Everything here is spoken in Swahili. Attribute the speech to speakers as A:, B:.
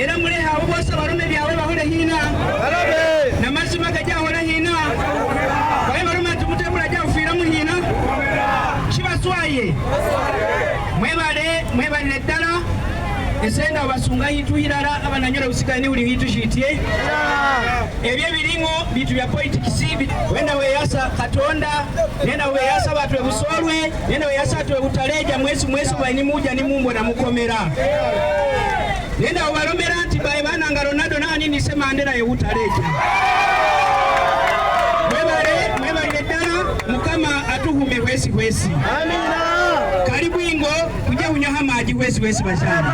A: era muleha abo bose barume byawe bahore hina namazima gajahora hina baye barume tumutebula jafira mu hina kibaswaye mwebale ddala esenda basunga hitu hirara abananyora usikane uli hitu shitie ebye biringo bitu bya politics wenda weyasa katonda nenda weyasa batwe busolwe nenda weyasa twe utaleja mwezi bani muja ni mumbo na mukomera nenda obalomera nti baye bananga Ronaldo nani nisema andera ye utaleja mwebale ddala mukama atuhume wesi amina karibu ingo kuja unyoha maji wesi bashani